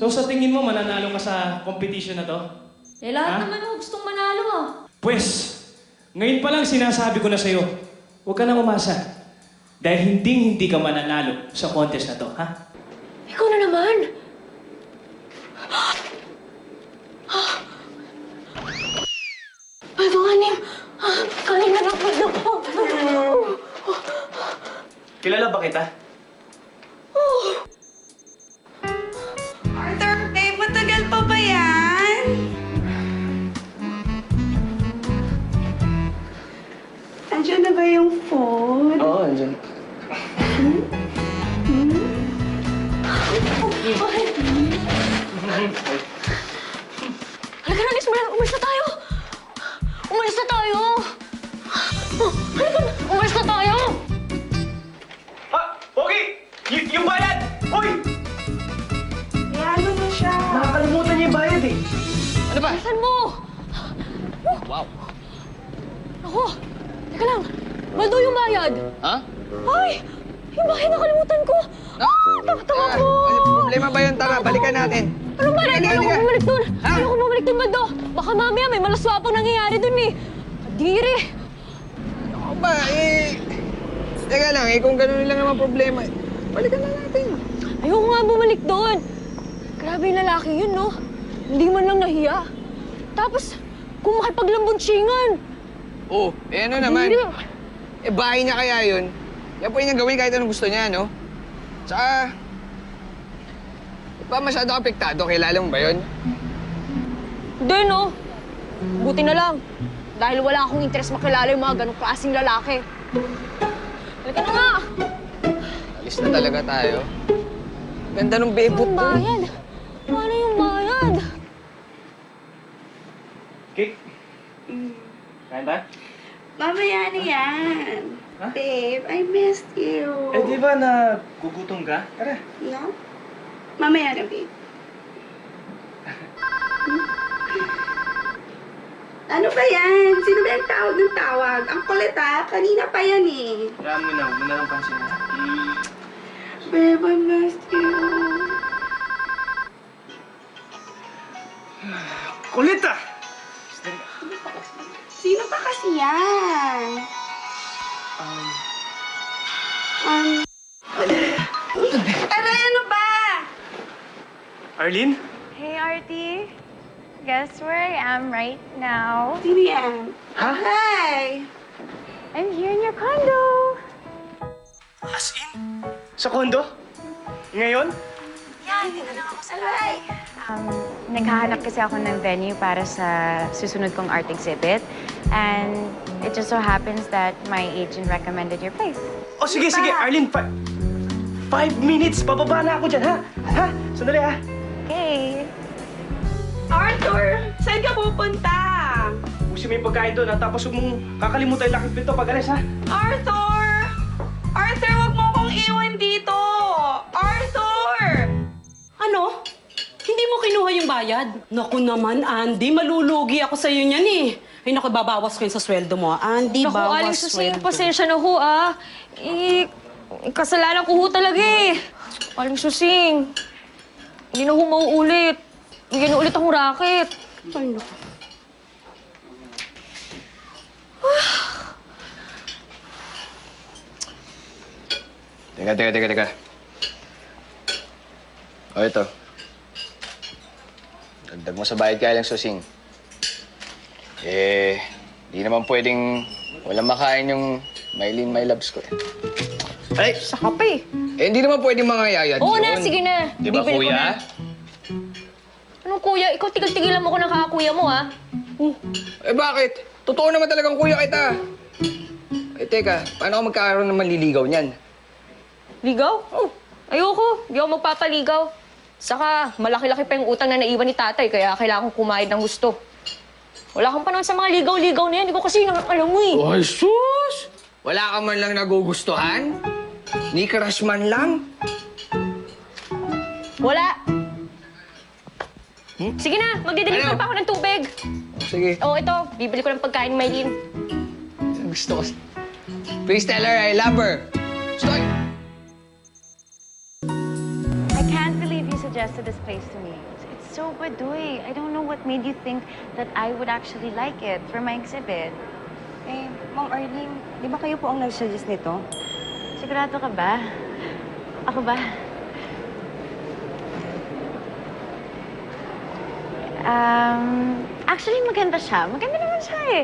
So sa tingin mo, mananalo ka sa competition na to? Eh, lahat Ha? naman ako gustong manalo ah. Pwes, ngayon pa lang sinasabi ko na sa'yo, huwag ka nang umasa. Dahil hindi ka mananalo sa contest na to, ha? Ikaw na naman. Ay, Anim. Kain na lang ako. Kilala ba kita? Arthur, babe, matagal pa ba yan? Andiyan na ba yung food? Oo, andyan. Halika na, Liz. Umalis na tayo. Umalis na tayo. Halika na. Umalis na tayo. Okay! Yung bayad! Uy! Ano na siya? Nakakalimutan niya yung bayad eh. Ano ba? Saan mo? Wow. Ako. Teka lang. Baldo yung bayad. Ha? Ay! Yung bayad nakalimutan ko. Tama ko. Ano problema ba yun? Tara, balikan natin. Anong bayad? Halika, Ayaw ko halika. bumalik dun. Ha? Ayaw ko bumalik dun, Baldo. Baka mamaya may malaswapang nangyayari dun eh. Kadiri. Ano ba? Teka lang, kung gano'n lang naman problema, balikan na natin. Ayoko nga bumalik doon. Grabe yung lalaki yun, no? Hindi man lang nahiya. Tapos, kung makipaglambunsingan. Oh, ano naman? Hindi. Bahay niya kaya yun. Kaya pwede niya gawin kahit anong gusto niya, no? Tsaka, di ba masyado apektado? Kilala mo ba yun? Hindi, no? Buti na lang. Dahil wala akong interest makilala yung mga ganong klaseng lalaki. Halika na nga! Alis na talaga tayo. Ganda ng bebot Yung doon. bayad. Paano yung bayad? Kik? Kain tayo? Mamaya na yan. Ha? Babe, I missed you. Eh, di ba nagugutom ka? Tara. No? Mamaya na, babe. Ano ba yan? Sino ba yung tawag ng tawag? Ang kulit ha? Kanina pa yan eh. Kaya mo na, huwag mo na lang pansin. Babe, I missed you. Kulit ah! Sino pa kasi yan? Aray, ano ba? Arlene? Hey, Artie. Guess where I am right now? Sino yan? Ha? Hi! I'm here in your condo. As in? Sa kondo? Ngayon? Aray! Naghahanap kasi ako ng venue para sa susunod kong art exhibit. And it just so happens that my agent recommended your place. Oh, sige, sige. Arlene, 5 minutes. Bababa na ako dyan, ha? Ha? Sandali, ha? Okay. Arthur! Saan ka pupunta? Busi may pagkain doon, ha? Tapos huwag mong kakalimutan yung lakit pinto pag alis, ha? Arthur! Arthur, wag mo akong iwan dito! Arthur! Ano? Hindi mo kinuha yung bayad? Naku naman, Andy, malulugi ako sa iyo niyan eh. Ay naku, babawas ko yun sa sweldo mo. Andy, Naku, bawas Aling Susing, sweldo. pasensya na ho, ah. Kasalanan ko ho talaga eh. Aling Susing, hindi na ho mauulit. Bigyan na ulit akong racket. Ay, naku. Teka. O, ito. Dagdag mo sa bayad kaya lang, Susing. Di naman pwedeng walang makain yung Mylene My Loves ko. Ay! Sa kape. Hindi naman pwedeng mga yayat Oo yun. na, sige na. Di ba, Bibili ko na. kuya? Anong kuya? Ikaw tigil-tigilan mo ko ng kakakuya mo, ah. Bakit? Totoo naman talagang kuya kita. Teka, paano ako magkakaroon ng manliligaw niyan? Ligaw? Oh, ayoko. Di ako magpapaligaw. Saka, malaki-laki pa yung utang na naiwan ni tatay, kaya kailangan kong kumayad ng gusto. Wala kang panahon sa mga ligaw-ligaw na yan. Di ko kasi alam mo eh. Ay, sus! Wala ka man lang nagugustuhan? Ni crush man lang? Wala. Sige na, magdideliver Ano? pa ako ng tubig. Sige. Oo, ito. Bibili ko ng pagkain, Mylene. Gusto ko. Please tell her I love her. Stoy! I can't believe you suggested suggested this place to me. It's so baduy. I don't know what made you think that I would actually like it for my exhibit. Eh, Ma'am Arlene, di ba kayo po ang nag-suggest nito? Sigurado ka ba? Ako ba? Actually, maganda siya. Maganda naman siya eh.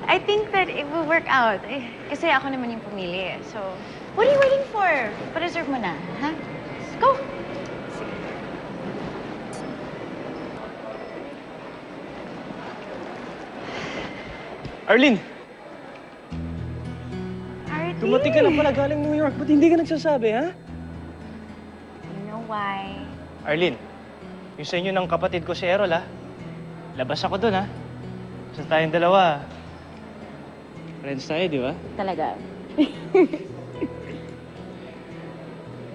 I think that it will work out. Eh, kasi ako naman yung pumili eh. So, what are you waiting for? Pa-reserve mo na, ha? Let's go! Arlene, Artie! dumating ka na pala galing New York. Ba't hindi ka nagsasabi, ha? You know why? Arlene, yung sa inyo ng kapatid ko si Errol, ha? Labas ako dun, ha? Basta tayong dalawa. Friends tayo, di ba? Talaga.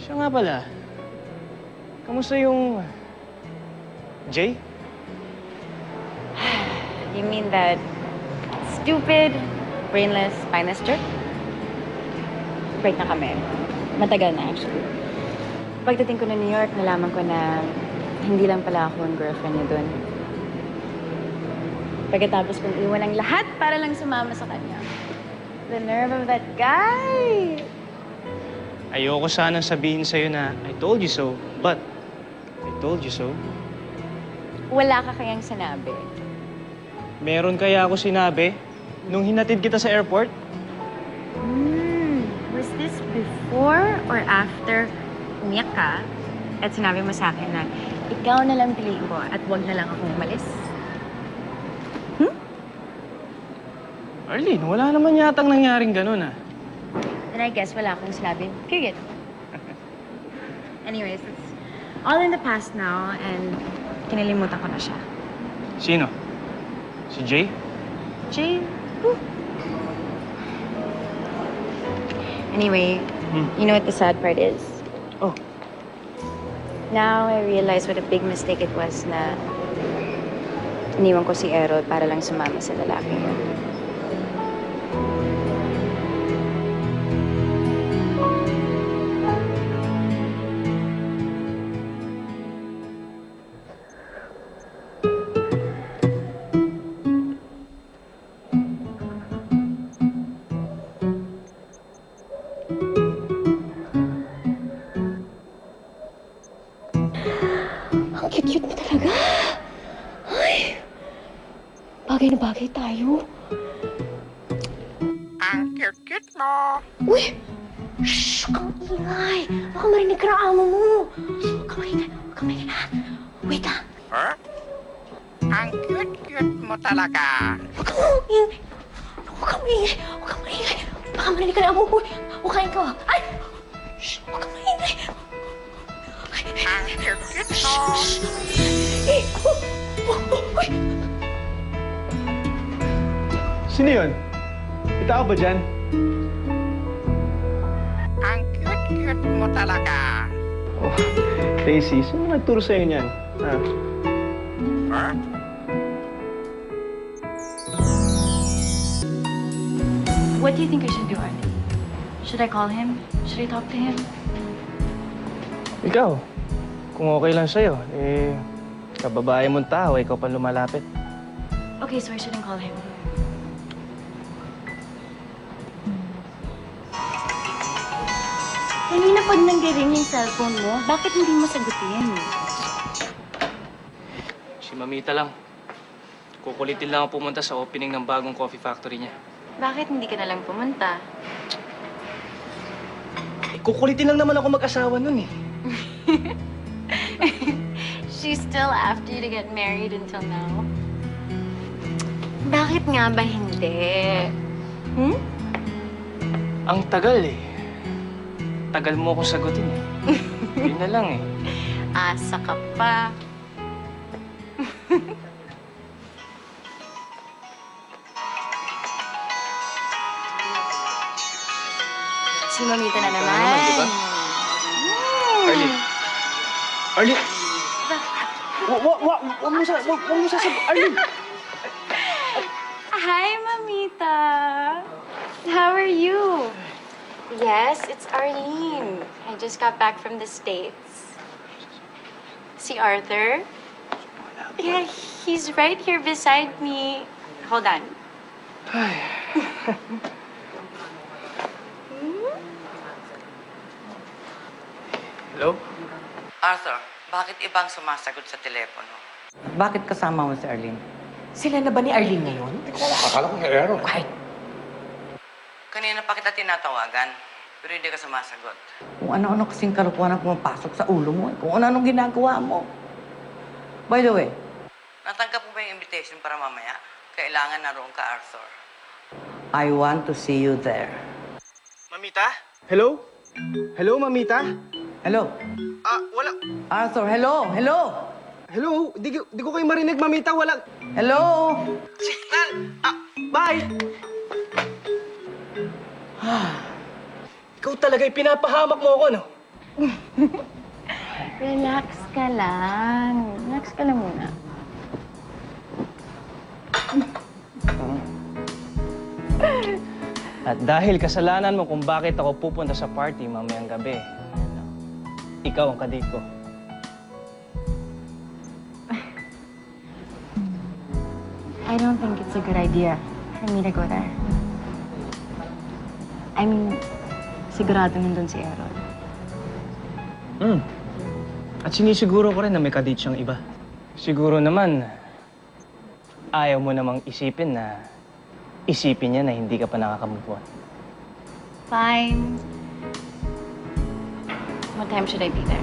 Siya nga pala. Kamusta yung... Jay? You mean that stupid, brainless, spineless jerk? Break na kami. Matagal na, actually. Pagdating ko na New York, nalaman ko na hindi lang pala ako ang girlfriend niya doon. Pagkatapos kong iwan ang lahat para lang sumama sa kanya. The nerve of that guy! Ayoko sanang sabihin sa'yo na I told you so, but I told you so. Wala ka kayang sinabi. Meron kaya ako sinabi nung hinatid kita sa airport? Was this before or after umiyak ka at sinabi mo sa akin na ikaw na lang piliin ko at wag na lang akong umalis? Arlene, wala naman yatang nangyaring ganun, ah. Then I guess wala akong sinabi. Period. Anyways, it's all in the past now and kinalimutan ko na siya. Sino? Si Jay? Jay? Whew. Anyway, you know what the sad part is? Oh. Now I realize what a big mistake it was na iniwan ko si Errol para lang sumama sa lalaki yun. Ang cute-cute mo talaga. Ay, bagay na bagay tayo. Ang cute-cute mo. Uy! Shh! Huwag kang ingay. Baka marinig ka ng amo mo. Huwag kang maingay. Huwag kang maingay na. Wait ah. Huh? Ang cute-cute mo talaga. Huwag kang maingay. Huwag kang maingay. Huwag kang maingay. Baka marinig ka ng amo mo. Huwag kain ka. Ay! Shh! Huwag kang maingay. Ang cute-cute mo. Eh! Uy! Sino yun? May tao ba dyan? Ang cute-cute mo talaga. Oh, Daisy, sino nagturo sa'yo niyan? Ah. Huh? What do you think I should do, Artie? Should I call him? Should I talk to him? Ikaw, kung okay lang sa'yo, eh, kababae mong tao, ikaw pa lumalapit. Okay, so I shouldn't call him. Kanina pag nanggaring yung cellphone mo, bakit hindi mo sagutin? Si Mamita lang. Kukulitin lang ako pumunta sa opening ng bagong coffee factory niya. Bakit hindi ka na lang pumunta? Eh, kukulitin lang naman ako mag-asawa nun eh. She's still after you to get married until now. Bakit nga ba hindi? Ang tagal eh. Tagal mo akong sagutin eh. Yun na lang eh. Asa ka pa. Si Mamita na naman. naman, di ba? Arlene. Arlene! Wag mo sasabi. Arlene! Hi, Mamita. How are you? Yes, it's Arlene. I just got back from the States. Si Arthur? Yeah, he's right here beside me. Hold on. Hello? Arthur, bakit ibang sumasagot sa telepono? Bakit kasama mo si Arlene? Sila na ba ni Arlene ngayon? Akala ko kay Aaron. Kahit Kanina pa kita tinatawagan, pero hindi ka sumasagot. Kung ano-ano kasing kalukuhan ang pumapasok sa ulo mo. Kung ano-anong ginagawa mo. By the way, Natanggap mo ba yung invitation para mamaya? Kailangan naroon ka, Arthur. I want to see you there. Mamita? Hello? Hello, Mamita? Hello? Wala. Arthur, hello? Hello? Hello? Di ko kayo marinig, Mamita. Wala. Hello? Signal! Bye! Ikaw talaga, pinapahamak mo ako, no? Relax ka lang. Relax ka lang muna. At dahil kasalanan mo kung bakit ako pupunta sa party mamayang gabi, ikaw ang kadate ko. I don't think it's a good idea for me to go there. I mean, sigurado nandun si Aaron. At sinisiguro ko rin na may kadate siyang iba. Siguro naman, ayaw mo namang isipin niya na hindi ka pa nakaka-move on. Fine. What time should I be there?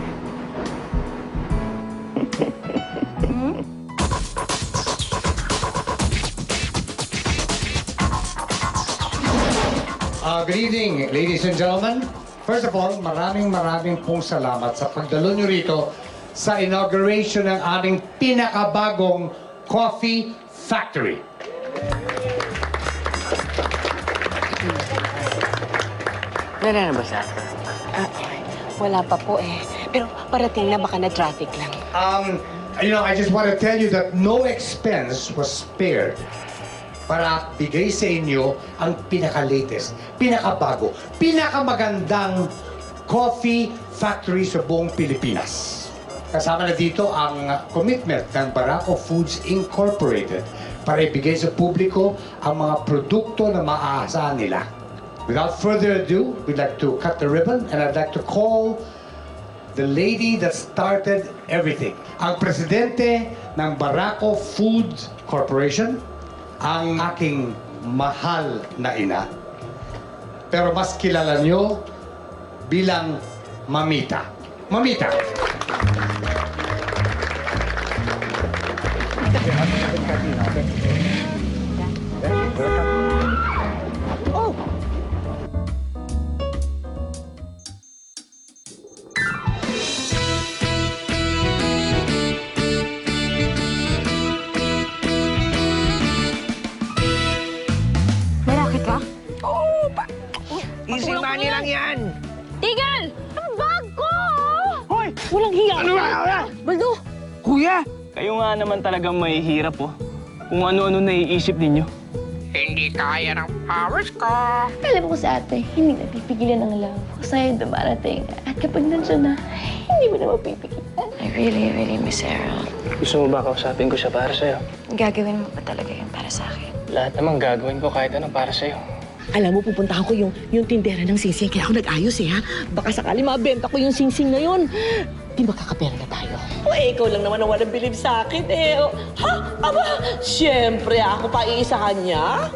Good evening, ladies and gentlemen. First of all, maraming pong salamat sa pagdalo nyo rito sa inauguration ng aming pinakabagong coffee factory. Wala na ba siya? wala pa po eh. Pero parating na, baka na traffic lang. I just want to tell you that no expense was spared para bigay sa inyo ang pinaka-latest, pinakabago, pinakamagandang coffee factory sa buong Pilipinas. Kasama na dito ang commitment ng Barako Foods Incorporated para ibigay sa publiko ang mga produkto na maaasahan nila. Without further ado, we'd like to cut the ribbon and I'd like to call the lady that started everything. Ang presidente ng Barako Foods Corporation, ang aking mahal na ina. Pero mas kilala nyo bilang Mamita. Mamita! Easy money lang yan. Tigil! Ang bag ko! Hoy! Walang hiya. Ano ba? Baldo! Kuya! Kayo nga naman talagang mahihirap, oh. Kung ano-ano naiisip ninyo. Hindi kaya ng powers ko. Alam ko sa ate, hindi napipigilan ang love ko sa'yo dumarating. At kapag nandiyan na, hindi mo na mapipigilan. I really miss Aaron. Gusto mo ba kausapin ko siya para sa'yo? Gagawin mo ba talaga yun para sa akin? Lahat naman gagawin ko kahit anong para sa'yo. Alam mo, pupuntahan ko yung tindera ng singsing, kaya ako nag-ayos eh, ha? Baka sakali mabenta ko yung singsing na yun. Di makakapera na tayo. O ikaw lang naman ang walang believe sa akin, eh. Ha? Aba, siyempre ako pa iisa kanya.